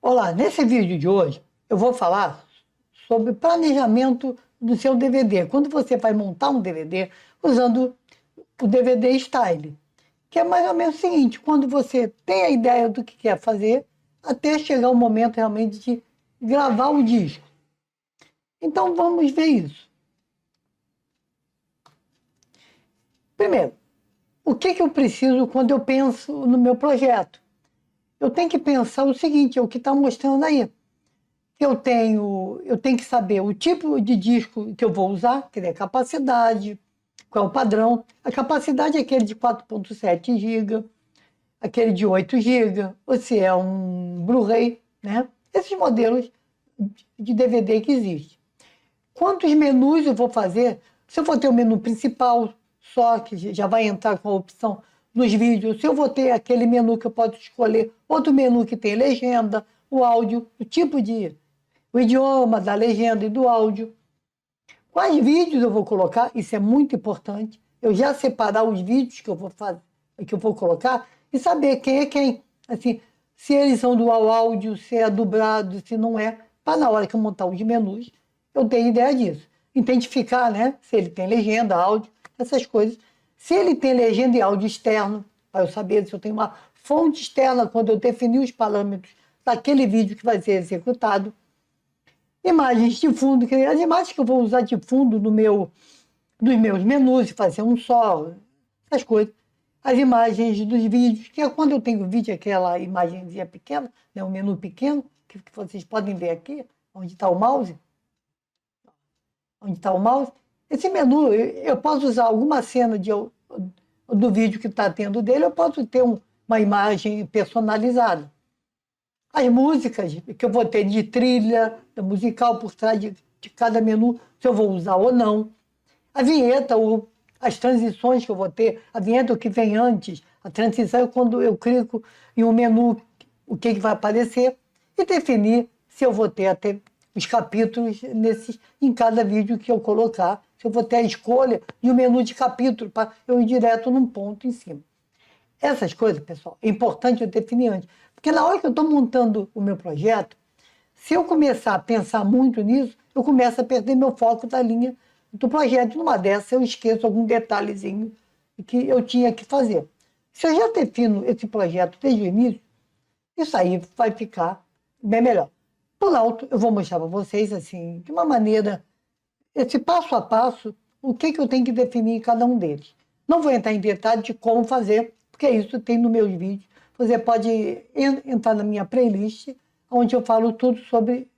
Olá, nesse vídeo de hoje eu vou falar sobre planejamento do seu DVD. Quando você vai montar um DVD usando o DVD Style, que é mais ou menos o seguinte, quando você tem a ideia do que quer fazer, até chegar o momento realmente de gravar o disco. Então vamos ver isso. Primeiro, o que eu preciso quando eu penso no meu projeto? Eu tenho que pensar o seguinte, é o que está mostrando aí. Eu tenho que saber o tipo de disco que eu vou usar, quer dizer, a capacidade, qual é o padrão. A capacidade é aquele de 4.7 GB, aquele de 8 GB, ou se é um Blu-ray, né? Esses modelos de DVD que existem. Quantos menus eu vou fazer? Se eu vou ter o menu principal só, que já vai entrar com a opção nos vídeos, se eu vou ter aquele menu que eu posso escolher, outro menu que tem legenda, o áudio, o tipo de o idioma da legenda e do áudio. Quais vídeos eu vou colocar? Isso é muito importante. Eu já separar os vídeos que eu vou fazer, que eu vou colocar e saber quem é quem. Assim, se eles são do áudio, se é dublado, se não é, para na hora que eu montar os menus, eu tenho ideia disso. Identificar, né? Se ele tem legenda, áudio, essas coisas. Se ele tem legenda e áudio externo, para eu saber se eu tenho uma fonte externa quando eu definir os parâmetros daquele vídeo que vai ser executado. Imagens de fundo, que as imagens que eu vou usar de fundo nos meus menus, fazer um só, essas coisas. As imagens dos vídeos, que é quando eu tenho vídeo, aquela imagenzinha pequena, né, um menu pequeno, que vocês podem ver aqui, onde está o mouse. Onde está o mouse. Esse menu, eu posso usar alguma cena do vídeo que está tendo dele, eu posso ter uma imagem personalizada. As músicas que eu vou ter de trilha musical por trás de cada menu, se eu vou usar ou não. A vinheta, as transições que eu vou ter, a vinheta que vem antes, a transição é quando eu clico em um menu, o que vai aparecer, e definir se eu vou ter até os capítulos em cada vídeo que eu colocar, se eu vou ter a escolha de um menu de capítulo, para eu ir direto num ponto em cima. Essas coisas, pessoal, é importante eu definir antes. Porque na hora que eu estou montando o meu projeto, se eu começar a pensar muito nisso, eu começo a perder meu foco da linha do projeto. Numa dessas, eu esqueço algum detalhezinho que eu tinha que fazer. Se eu já defino esse projeto desde o início, isso aí vai ficar bem melhor. Por alto, eu vou mostrar para vocês, assim, de uma maneira, esse passo a passo, o que eu tenho que definir em cada um deles. Não vou entrar em detalhe de como fazer, porque isso tem nos meus vídeos. Você pode entrar na minha playlist, onde eu falo tudo sobre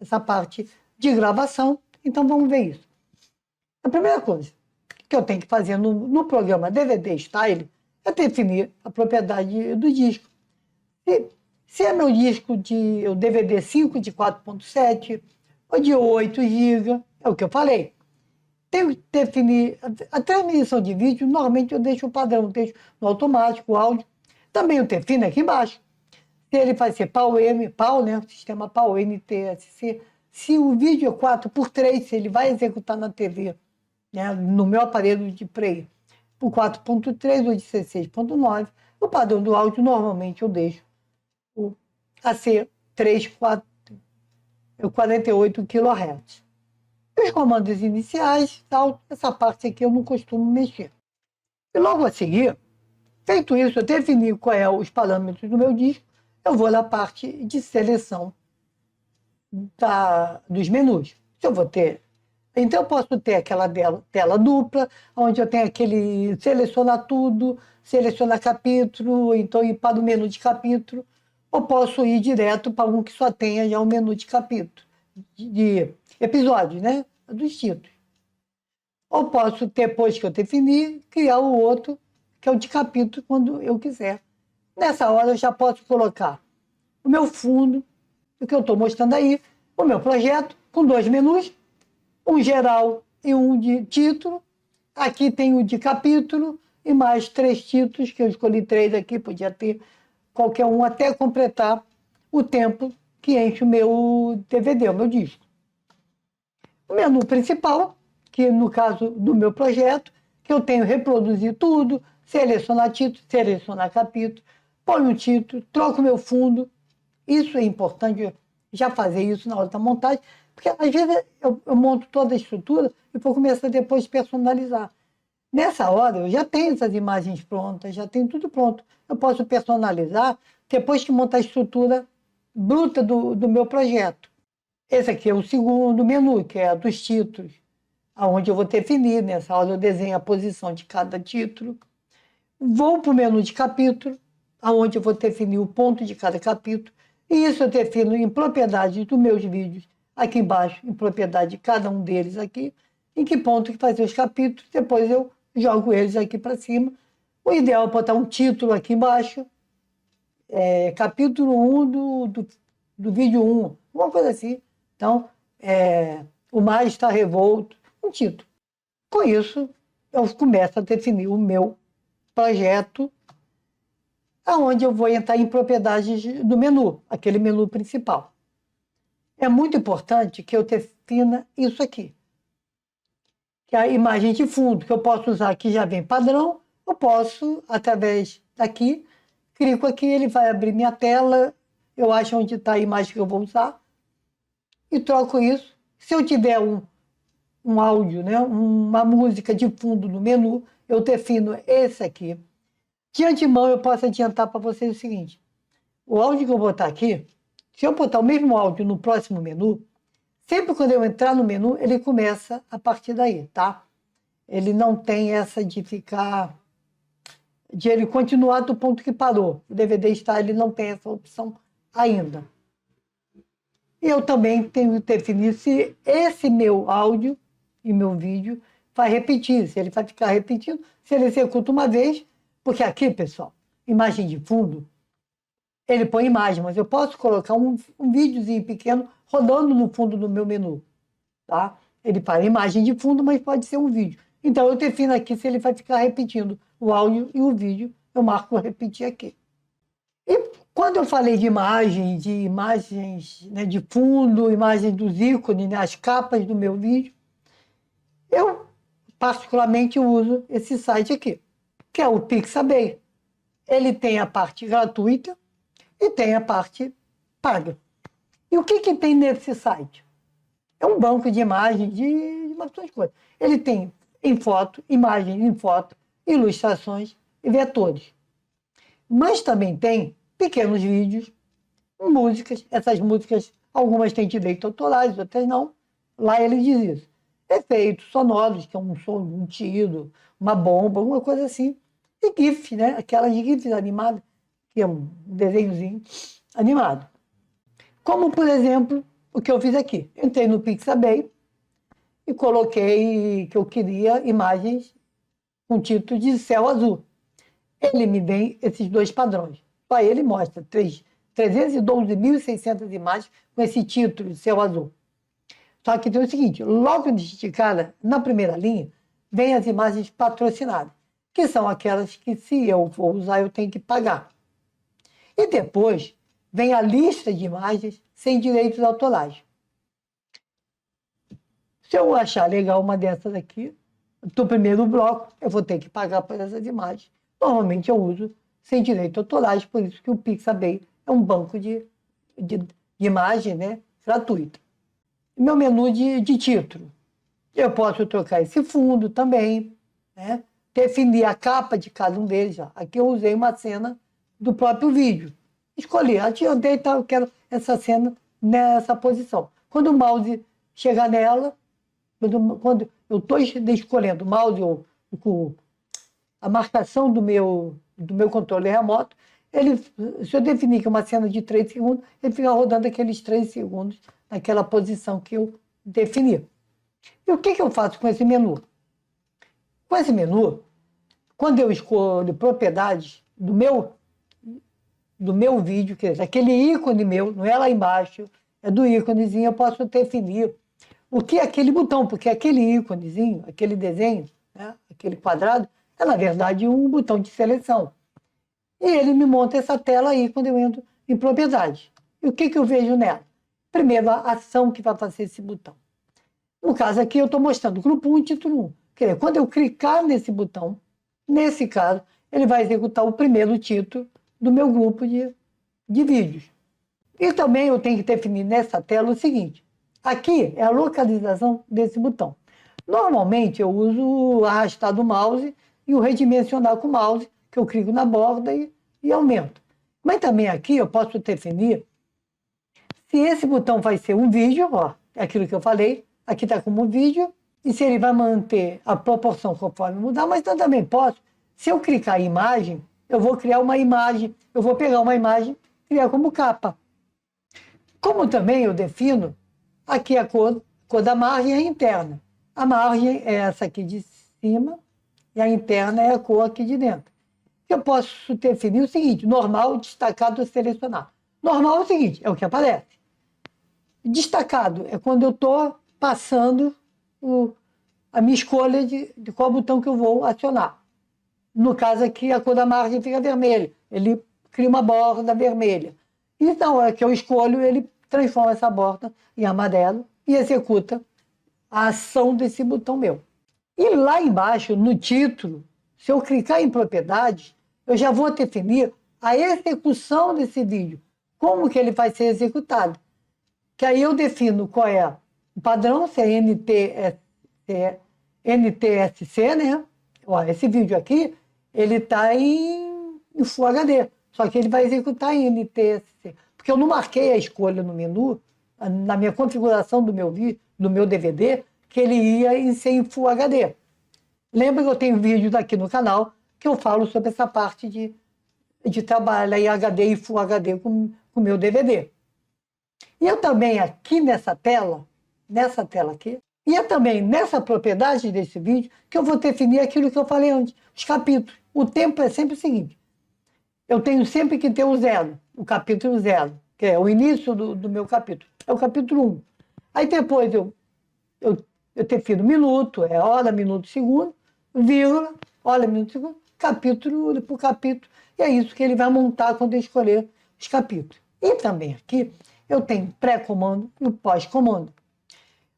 essa parte de gravação. Então vamos ver isso. A primeira coisa que eu tenho que fazer no programa DVD Style é definir a propriedade do disco. Se é meu disco de o DVD 5 de 4.7 ou de 8 GB, é o que eu falei. Tenho que definir a transmissão de vídeo, normalmente eu deixo o padrão, deixo no automático, o áudio. Também eu defino aqui embaixo. Se ele vai ser PAL, né? Sistema PAL, NTSC. Se o vídeo é 4x3, se ele vai executar na TV, né? No meu aparelho de play, por 4.3 ou 16.9, o padrão do áudio normalmente eu deixo o AC 48 kHz. Os comandos iniciais, tal, essa parte aqui eu não costumo mexer. E logo a seguir, feito isso, eu defini qual é os parâmetros do meu disco, eu vou na parte de seleção dos menus. Se eu vou ter, então eu posso ter aquela tela dupla, onde eu tenho aquele selecionar tudo, selecionar capítulo, então ir para o menu de capítulo, ou posso ir direto para um que só tenha já o menu de capítulo, de episódios, né? Dos títulos. Ou posso, depois que eu definir, criar o outro, que é o de capítulo, quando eu quiser. Nessa hora eu já posso colocar o meu fundo, o que eu estou mostrando aí, o meu projeto, com 2 menus, um geral e um de título. Aqui tem o de capítulo e mais 3 títulos, que eu escolhi 3 aqui, podia ter qualquer um, até completar o tempo que enche o meu DVD, o meu disco. O menu principal, que no caso do meu projeto, que eu tenho reproduzir tudo, selecionar título, selecionar capítulo, põe um título, troco o meu fundo, Isso é importante, já fazer isso na hora da montagem, porque às vezes eu monto toda a estrutura e vou começar depois a personalizar. Nessa hora, eu já tenho essas imagens prontas, já tenho tudo pronto. Eu posso personalizar depois que montar a estrutura bruta do meu projeto. Esse aqui é o segundo menu, que é dos títulos, onde eu vou definir. Nessa hora eu desenho a posição de cada título. Vou para o menu de capítulo, onde eu vou definir o ponto de cada capítulo. E isso eu defino em propriedades dos meus vídeos, aqui embaixo, em propriedade de cada um deles aqui, em que ponto que fazer os capítulos. Depois eu jogo eles aqui para cima. O ideal é botar um título aqui embaixo, capítulo 1 do vídeo 1, uma coisa assim. Então, o mar está revolto, um título. Com isso, eu começo a definir o meu projeto, aonde eu vou entrar em propriedades do menu, aquele menu principal. É muito importante que eu defina isso aqui, que é a imagem de fundo, que eu posso usar aqui, já vem padrão, eu posso, através daqui, clico aqui, ele vai abrir minha tela, eu acho onde está a imagem que eu vou usar, e troco isso. Se eu tiver um áudio, né, uma música de fundo no menu, eu defino esse aqui. De antemão, eu posso adiantar para vocês o seguinte: o áudio que eu vou botar aqui, se eu botar o mesmo áudio no próximo menu, sempre quando eu entrar no menu, ele começa a partir daí, tá? Ele não tem essa de ficar, de ele continuar do ponto que parou. O DVD está, ele não tem essa opção ainda. E eu também tenho que definir se esse meu áudio e meu vídeo vai repetir, se ele vai ficar repetindo, se ele executa uma vez, porque aqui, pessoal, imagem de fundo, ele põe imagem, mas eu posso colocar um videozinho pequeno rodando no fundo do meu menu, tá? Ele para imagem de fundo, mas pode ser um vídeo. Então eu defino aqui se ele vai ficar repetindo o áudio e o vídeo, eu marco repetir aqui. E quando eu falei de imagens, né, de fundo, imagens dos ícones, né, as capas do meu vídeo, eu particularmente uso esse site aqui, que é o Pixabay. Ele tem a parte gratuita e tem a parte paga. E o que tem nesse site? É um banco de imagens de bastante coisa. Ele tem em foto, imagens em foto, ilustrações e vetores. Mas também tem pequenos vídeos, músicas. Essas músicas, algumas têm direito autorais, outras não. Lá ele diz isso. Efeitos sonoros, que é um som, um tiro, uma bomba, alguma coisa assim. E GIF, né? Aquelas GIFs animadas, que é um desenhozinho animado. Como, por exemplo, o que eu fiz aqui. Entrei no Pixabay e coloquei que eu queria imagens com título de céu azul. Ele me vem esses dois padrões. Para ele mostra 312.600 imagens com esse título de céu azul. Só que tem o seguinte, logo de cara, na primeira linha, vem as imagens patrocinadas, que são aquelas que, se eu for usar, eu tenho que pagar. E depois vem a lista de imagens sem direitos autorais. Se eu achar legal uma dessas aqui, do primeiro bloco, eu vou ter que pagar por essas imagens. Normalmente eu uso sem direitos autorais, por isso que o Pixabay é um banco de imagem, né, gratuito. Meu menu de título. Eu posso trocar esse fundo também, né? Definir a capa de cada um deles. Ó. Aqui eu usei uma cena do próprio vídeo. Escolhi, adiantei, então eu quero essa cena nessa posição. Quando o mouse chegar nela, quando eu estou escolhendo o mouse ou a marcação do meu controle remoto, se eu definir que é uma cena de 3 segundos, ele fica rodando aqueles 3 segundos naquela posição que eu defini. E o que eu faço com esse menu? Com esse menu, quando eu escolho propriedades do meu vídeo, quer dizer, aquele ícone meu, não é lá embaixo, é do íconezinho, eu posso definir o que é aquele botão, porque aquele íconezinho, aquele desenho, né, aquele quadrado, é na verdade um botão de seleção. E ele me monta essa tela aí quando eu entro em propriedade. E o que eu vejo nela? Primeiro, a ação que vai fazer esse botão. No caso aqui, eu estou mostrando grupo 1 e título 1. Quer dizer, quando eu clicar nesse botão, nesse caso, ele vai executar o primeiro título do meu grupo de vídeos. E também eu tenho que definir nessa tela o seguinte, aqui é a localização desse botão. Normalmente eu uso o arrastar do mouse e o redimensionar com o mouse, que eu clico na borda e aumento. Mas também aqui eu posso definir se esse botão vai ser um vídeo, ó, é aquilo que eu falei, aqui está como vídeo, e se ele vai manter a proporção conforme mudar, mas eu também posso, se eu clicar em imagem, eu vou criar uma imagem, eu vou pegar uma imagem e criar como capa. Como também eu defino, aqui a cor da margem é interna. A margem é essa aqui de cima e a interna é a cor aqui de dentro. Eu posso definir o seguinte, normal, destacado, selecionar. Normal é o seguinte, é o que aparece. Destacado é quando eu estou passando a minha escolha de qual botão que eu vou acionar. No caso aqui, a cor da margem fica vermelha. Ele cria uma borda vermelha. E na hora que eu escolho, ele transforma essa borda em amarelo e executa a ação desse botão meu. E lá embaixo, no título, se eu clicar em propriedades, eu já vou definir a execução desse vídeo, como que ele vai ser executado. Que aí eu defino qual é o padrão, se é NTSC, né? Ó, esse vídeo aqui, ele está em Full HD, só que ele vai executar em NTSC. Porque eu não marquei a escolha no menu, na minha configuração do meu DVD, que ele ia ser em Full HD. Lembra que eu tenho vídeos aqui no canal que eu falo sobre essa parte de trabalhar em HD e Full HD com o meu DVD. E eu também aqui nessa tela aqui, e é também nessa propriedade desse vídeo que eu vou definir aquilo que eu falei antes, os capítulos. O tempo é sempre o seguinte, eu tenho sempre que ter o zero, o capítulo 0, que é o início do meu capítulo, é o capítulo 1. Aí depois eu defino minuto, é hora, minuto, segundo, vírgula, hora, minuto, segundo, capítulo por capítulo, e é isso que ele vai montar quando eu escolher os capítulos. E também aqui eu tenho pré-comando e o pós-comando.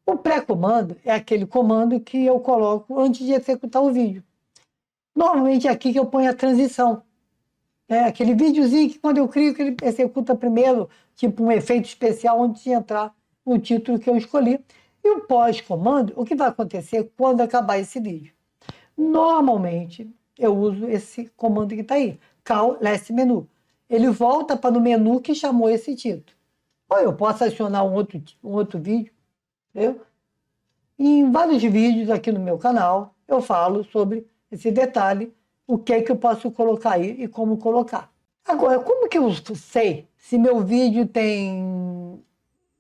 O pré-comando é aquele comando que eu coloco antes de executar o vídeo. Normalmente é aqui que eu ponho a transição. É aquele videozinho que quando eu clico ele executa primeiro, tipo um efeito especial antes de entrar o título que eu escolhi. E o pós-comando, o que vai acontecer quando acabar esse vídeo? Normalmente eu uso esse comando que está aí, Call Last Menu. Ele volta para o menu que chamou esse título. Ou eu posso acionar um outro vídeo. Entendeu? Em vários vídeos aqui no meu canal, eu falo sobre esse detalhe, o que é que eu posso colocar aí e como colocar. Agora, como que eu sei se meu vídeo tem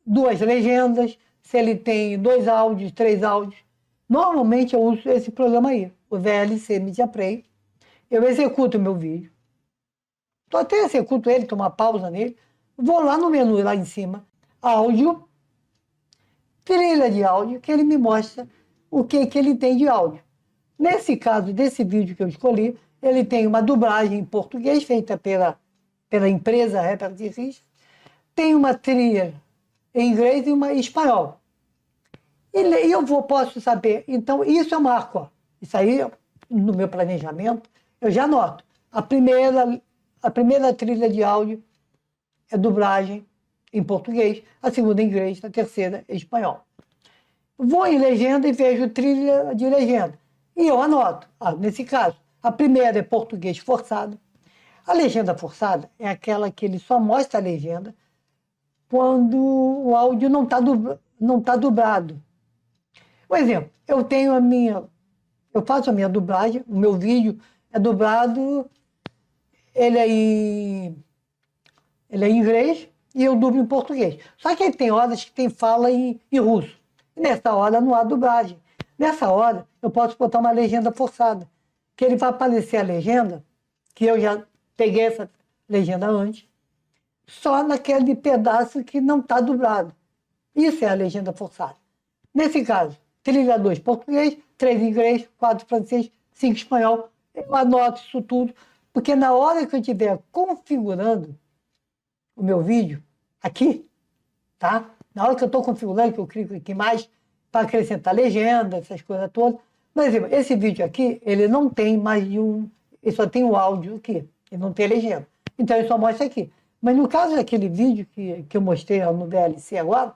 2 legendas, se ele tem 2 áudios, 3 áudios? Normalmente eu uso esse programa aí, o VLC Media Player. Eu executo o meu vídeo. Eu até executo ele, tomo uma pausa nele, vou lá no menu, lá em cima, áudio, trilha de áudio, que ele me mostra o que ele tem de áudio. Nesse caso, desse vídeo que eu escolhi, ele tem uma dublagem em português, feita pela empresa Rapper de Rich, tem uma trilha em inglês e uma em espanhol. E eu posso saber, então isso eu marco, ó. Isso aí, no meu planejamento, eu já anoto. A primeira trilha de áudio é dublagem em português, a segunda em inglês, a terceira em espanhol. Vou em legenda e vejo trilha de legenda. E eu anoto. Nesse caso, a primeira é português forçado. A legenda forçada é aquela que ele só mostra a legenda quando o áudio não tá dublado. Por exemplo, eu faço a minha dublagem, o meu vídeo é dublado, ele é em inglês e eu dublo em português. Só que tem horas que tem fala em russo. E nessa hora não há dublagem. Nessa hora eu posso botar uma legenda forçada, que ele vai aparecer a legenda, que eu já peguei essa legenda antes, só naquele pedaço que não está dublado. Isso é a legenda forçada. Nesse caso, trilha 2 português, 3 inglês, 4 francês, 5 espanhol. Eu anoto isso tudo, porque na hora que eu estiver configurando o meu vídeo, aqui, tá? Na hora que eu estou configurando, que eu clico aqui mais para acrescentar legenda, essas coisas todas. Por exemplo, esse vídeo aqui, ele não tem mais de um... Ele só tem o áudio aqui, ele não tem legenda. Então, ele só mostra aqui. Mas no caso daquele vídeo que eu mostrei no VLC agora,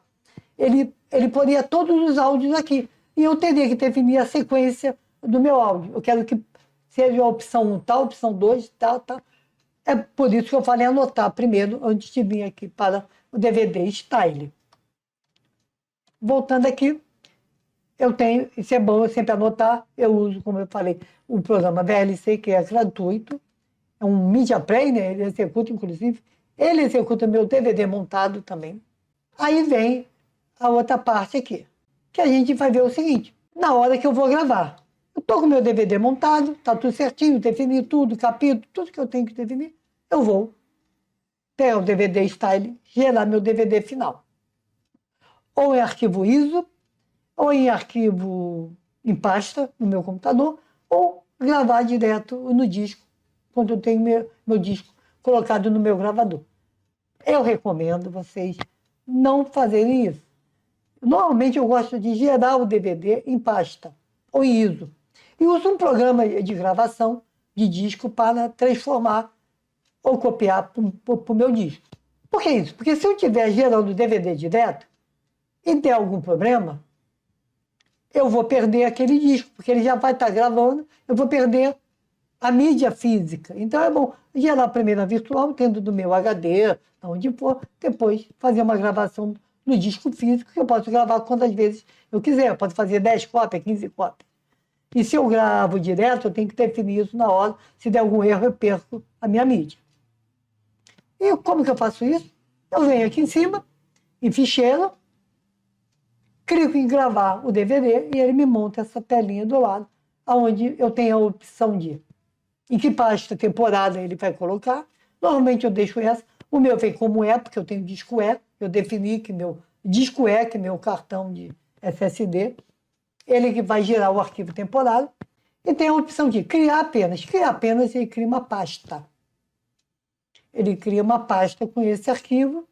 ele poria todos os áudios aqui. E eu teria que definir a sequência do meu áudio. Eu quero que seja a opção 1 tal, opção 2 tal, tal. É por isso que eu falei anotar primeiro, antes de vir aqui para o DVD Style. Voltando aqui, eu tenho, isso é bom eu sempre anotar, eu uso, como eu falei, o programa VLC, que é gratuito, é um Media Player, ele executa, inclusive, ele executa meu DVD montado também. Aí vem a outra parte aqui, que a gente vai ver o seguinte, na hora que eu vou gravar, eu estou com meu DVD montado, está tudo certinho, defini tudo, capítulo, tudo que eu tenho que definir, eu vou pegar o DVD Style, gerar meu DVD final. Ou em arquivo ISO, ou em arquivo em pasta no meu computador, ou gravar direto no disco, quando eu tenho meu disco colocado no meu gravador. Eu recomendo vocês não fazerem isso. Normalmente eu gosto de gerar o DVD em pasta, ou em ISO. E uso um programa de gravação de disco para transformar ou copiar para o meu disco. Por que isso? Porque se eu estiver gerando DVD direto e der algum problema, eu vou perder aquele disco, porque ele já vai estar gravando, eu vou perder a mídia física. Então é bom gerar primeiro a virtual, tendo do meu HD, onde for, depois fazer uma gravação no disco físico, que eu posso gravar quantas vezes eu quiser. Eu posso fazer 10 cópias, 15 cópias. E se eu gravo direto, eu tenho que definir isso na hora. Se der algum erro, eu perco a minha mídia. E como que eu faço isso? Eu venho aqui em cima, em ficheiro, clico em gravar o DVD e ele me monta essa telinha do lado, onde eu tenho a opção de em que pasta temporada ele vai colocar. Normalmente eu deixo essa. O meu vem como é, porque eu tenho disco E. Eu defini que meu disco E, que é meu cartão de SSD, ele que vai gerar o arquivo temporário. E tem a opção de criar apenas. Criar apenas, ele cria uma pasta. Ele cria uma pasta com esse arquivo,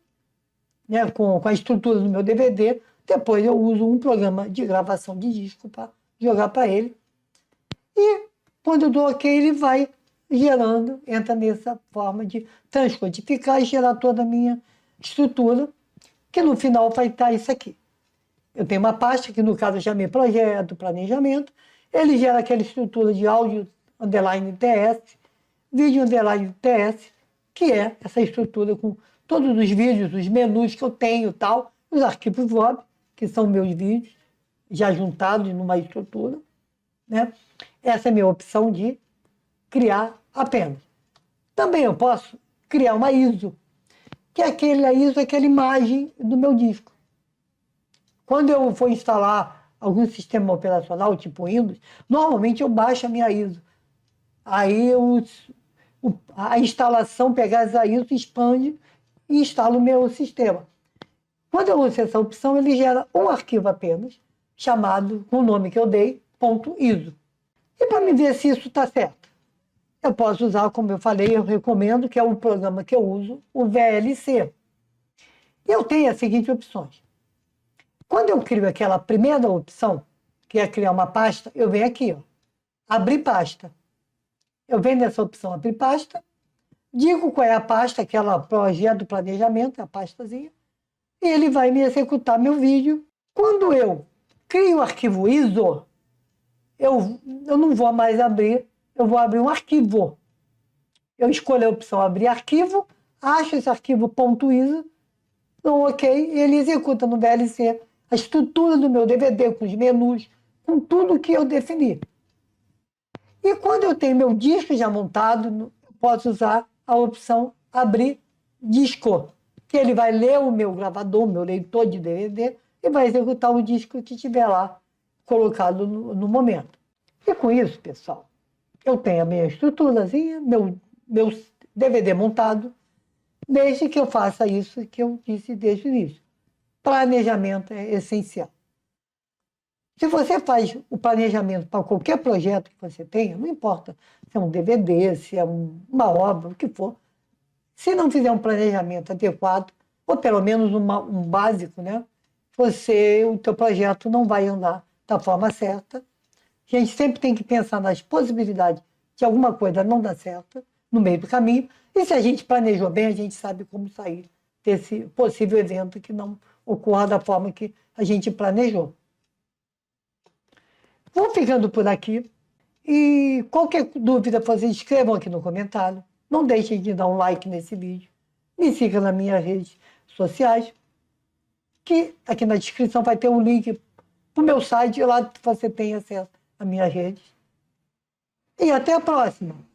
né, com a estrutura do meu DVD. Depois eu uso um programa de gravação de disco para jogar para ele. E quando eu dou OK, ele vai gerando, entra nessa forma de transcodificar e gerar toda a minha estrutura, que no final vai estar isso aqui. Eu tenho uma pasta que, no caso, eu chamei projeto, planejamento, ele gera aquela estrutura de áudio underline TS, vídeo underline TS, que é essa estrutura com todos os vídeos, os menus que eu tenho tal, os arquivos VOB, que são meus vídeos, já juntados numa estrutura, né? Essa é a minha opção de criar apenas. Também eu posso criar uma ISO, que é aquela ISO, aquela imagem do meu disco. Quando eu for instalar algum sistema operacional, tipo Windows, normalmente eu baixo a minha ISO. Aí a instalação pega essa ISO, expande e instala o meu sistema. Quando eu uso essa opção, ele gera um arquivo apenas, chamado, com o nome que eu dei, .iso. E para me ver se isso está certo, eu posso usar, como eu falei, eu recomendo, que é o programa que eu uso, o VLC. Eu tenho as seguintes opções. Quando eu crio aquela primeira opção, que é criar uma pasta, eu venho aqui, ó, abrir pasta. Eu venho nessa opção abrir pasta, digo qual é a pasta, aquela projeto, planejamento, a pastazinha, e ele vai me executar meu vídeo. Quando eu crio o arquivo ISO, eu não vou mais abrir, eu vou abrir um arquivo. Eu escolho a opção abrir arquivo, acho esse arquivo .iso, dou OK, e ele executa no VLC a estrutura do meu DVD, com os menus, com tudo que eu defini. E quando eu tenho meu disco já montado, eu posso usar a opção abrir disco, que ele vai ler o meu gravador, o meu leitor de DVD, e vai executar o disco que estiver lá colocado no momento. E com isso, pessoal, eu tenho a minha estruturazinha, meu DVD montado, desde que eu faça isso que eu disse desde o início. Planejamento é essencial. Se você faz o planejamento para qualquer projeto que você tenha, não importa se é um DVD, se é uma obra, o que for, se não fizer um planejamento adequado, ou pelo menos um básico, né, o teu projeto não vai andar da forma certa. A gente sempre tem que pensar nas possibilidades de alguma coisa não dar certo, no meio do caminho. E se a gente planejou bem, a gente sabe como sair desse possível evento que não ocorra da forma que a gente planejou. Vou ficando por aqui. E qualquer dúvida, vocês escrevam aqui no comentário. Não deixem de dar um like nesse vídeo. Me siga nas minhas redes sociais, que aqui na descrição vai ter um link para o meu site, e lá você tem acesso às minhas redes. E até a próxima!